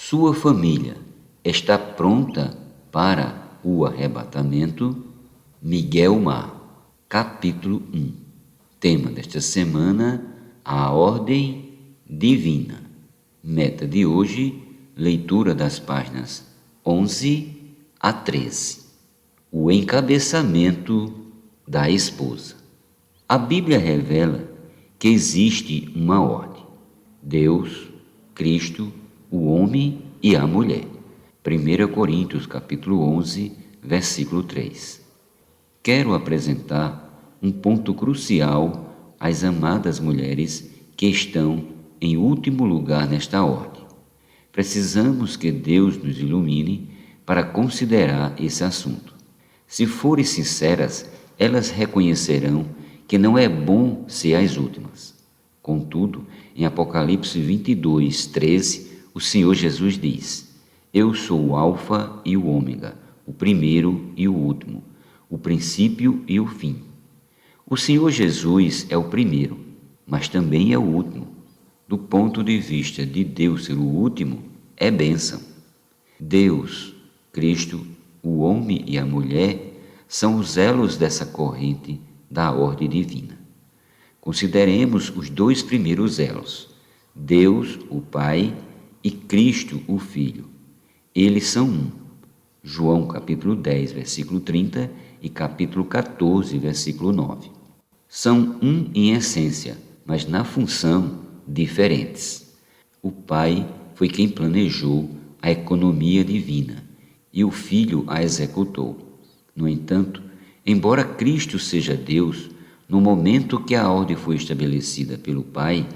Sua família está pronta para o arrebatamento? Miguel Mar, capítulo 1. Tema desta semana: a ordem divina. Meta de hoje: leitura das páginas 11 a 13. O encabeçamento da esposa. A Bíblia revela que existe uma ordem: Deus, Cristo, o homem e a mulher. 1 Coríntios capítulo 11, versículo 3. Quero apresentar um ponto crucial às amadas mulheres que estão em último lugar nesta ordem. Precisamos que Deus nos ilumine para considerar esse assunto. Se forem sinceras, elas reconhecerão que não é bom ser as últimas. Contudo, em Apocalipse 22, 13, o Senhor Jesus diz: Eu sou o Alfa e o Ômega, o primeiro e o último, o princípio e o fim. O Senhor Jesus é o primeiro, mas também é o último. Do ponto de vista de Deus ser o último, é bênção. Deus, Cristo, o homem e a mulher são os elos dessa corrente da ordem divina. Consideremos os dois primeiros elos: Deus, o Pai, e Cristo, o Filho. Eles são um. João capítulo 10, versículo 30 e capítulo 14, versículo 9. São um em essência, mas na função diferentes. O Pai foi quem planejou a economia divina e o Filho a executou. No entanto, embora Cristo seja Deus, no momento que a ordem foi estabelecida pelo Pai,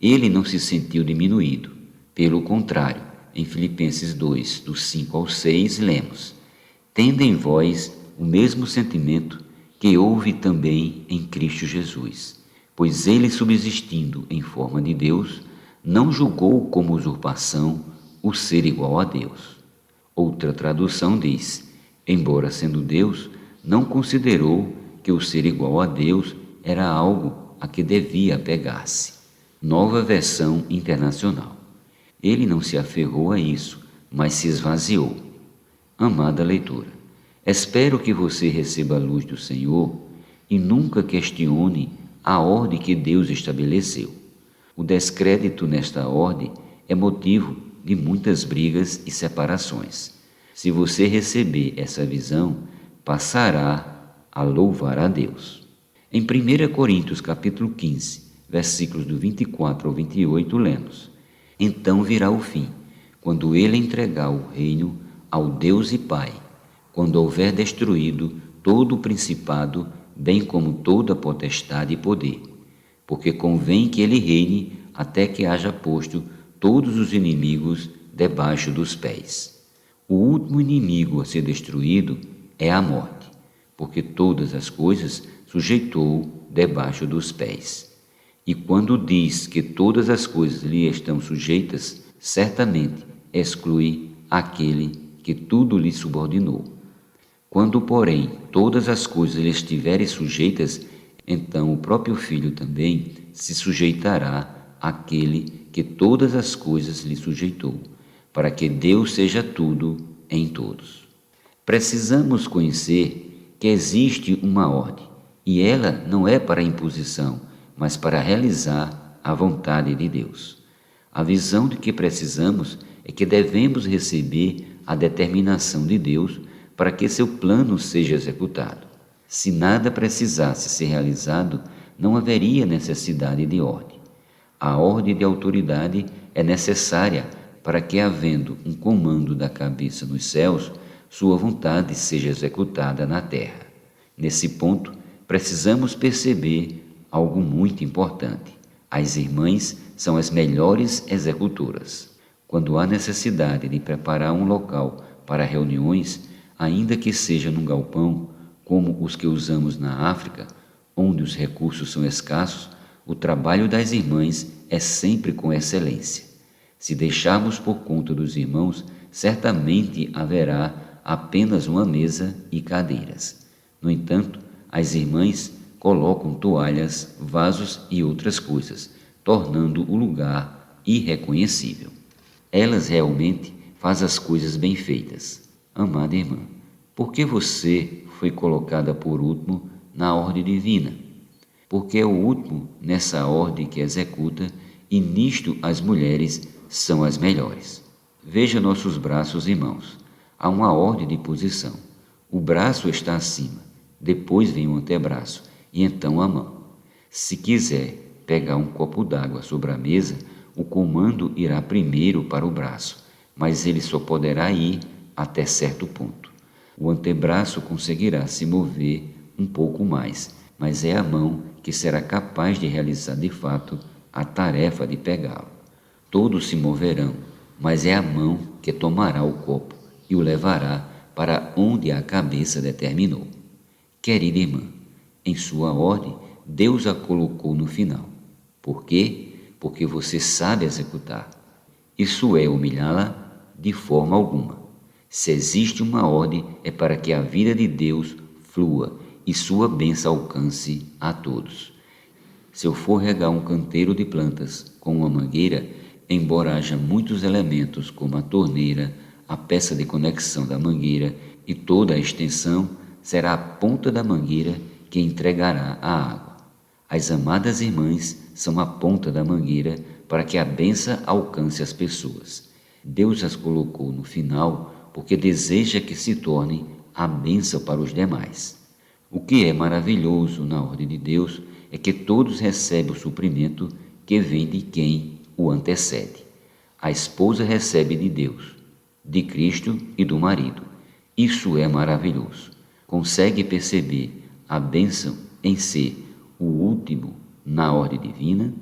ele não se sentiu diminuído. Pelo contrário, em Filipenses 2, do 5 ao 6, lemos: Tende em vós o mesmo sentimento que houve também em Cristo Jesus, pois ele, subsistindo em forma de Deus, não julgou como usurpação o ser igual a Deus. Outra tradução diz: embora sendo Deus, não considerou que o ser igual a Deus era algo a que devia apegar-se. Nova Versão Internacional. Ele não se aferrou a isso, mas se esvaziou. Amada leitora, espero que você receba a luz do Senhor e nunca questione a ordem que Deus estabeleceu. O descrédito nesta ordem é motivo de muitas brigas e separações. Se você receber essa visão, passará a louvar a Deus. Em 1 Coríntios capítulo 15, versículos do 24 ao 28, lemos: Então virá o fim, quando ele entregar o reino ao Deus e Pai, quando houver destruído todo o principado, bem como toda potestade e poder, porque convém que ele reine até que haja posto todos os inimigos debaixo dos pés. O último inimigo a ser destruído é a morte, porque todas as coisas sujeitou debaixo dos pés. E quando diz que todas as coisas lhe estão sujeitas, certamente exclui aquele que tudo lhe subordinou. Quando, porém, todas as coisas lhe estiverem sujeitas, então o próprio Filho também se sujeitará àquele que todas as coisas lhe sujeitou, para que Deus seja tudo em todos. Precisamos conhecer que existe uma ordem, e ela não é para imposição, mas para realizar a vontade de Deus. A visão de que precisamos é que devemos receber a determinação de Deus para que seu plano seja executado. Se nada precisasse ser realizado, não haveria necessidade de ordem. A ordem de autoridade é necessária para que, havendo um comando da cabeça nos céus, sua vontade seja executada na terra. Nesse ponto, precisamos perceber algo muito importante: as irmãs são as melhores executoras. Quando há necessidade de preparar um local para reuniões, ainda que seja num galpão, como os que usamos na África, onde os recursos são escassos, o trabalho das irmãs é sempre com excelência. Se deixarmos por conta dos irmãos, certamente haverá apenas uma mesa e cadeiras. No entanto, as irmãs colocam toalhas, vasos e outras coisas, tornando o lugar irreconhecível. Elas realmente faz as coisas bem feitas. Amada irmã, por que você foi colocada por último na ordem divina? Porque é o último nessa ordem que executa, e nisto as mulheres são as melhores. Veja nossos braços e mãos. Há uma ordem de posição. O braço está acima, depois vem o antebraço e então a mão. Se quiser pegar um copo d'água sobre a mesa, o comando irá primeiro para o braço, mas ele só poderá ir até certo ponto. O antebraço conseguirá se mover um pouco mais, mas é a mão que será capaz de realizar de fato a tarefa de pegá-lo. Todos se moverão, mas é a mão que tomará o copo e o levará para onde a cabeça determinou. Querida irmã, em sua ordem, Deus a colocou no final. Por quê? Porque você sabe executar. Isso é humilhá-la? De forma alguma. Se existe uma ordem, é para que a vida de Deus flua e sua bênção alcance a todos. Se eu for regar um canteiro de plantas com uma mangueira, embora haja muitos elementos como a torneira, a peça de conexão da mangueira e toda a extensão, será a ponta da mangueira que entregará a água. As amadas irmãs são a ponta da mangueira para que a bênção alcance as pessoas. Deus as colocou no final porque deseja que se tornem a bênção para os demais. O que é maravilhoso na ordem de Deus é que todos recebem o suprimento que vem de quem o antecede. A esposa recebe de Deus, de Cristo e do marido. Isso é maravilhoso. Consegue perceber a bênção em ser o último na ordem divina?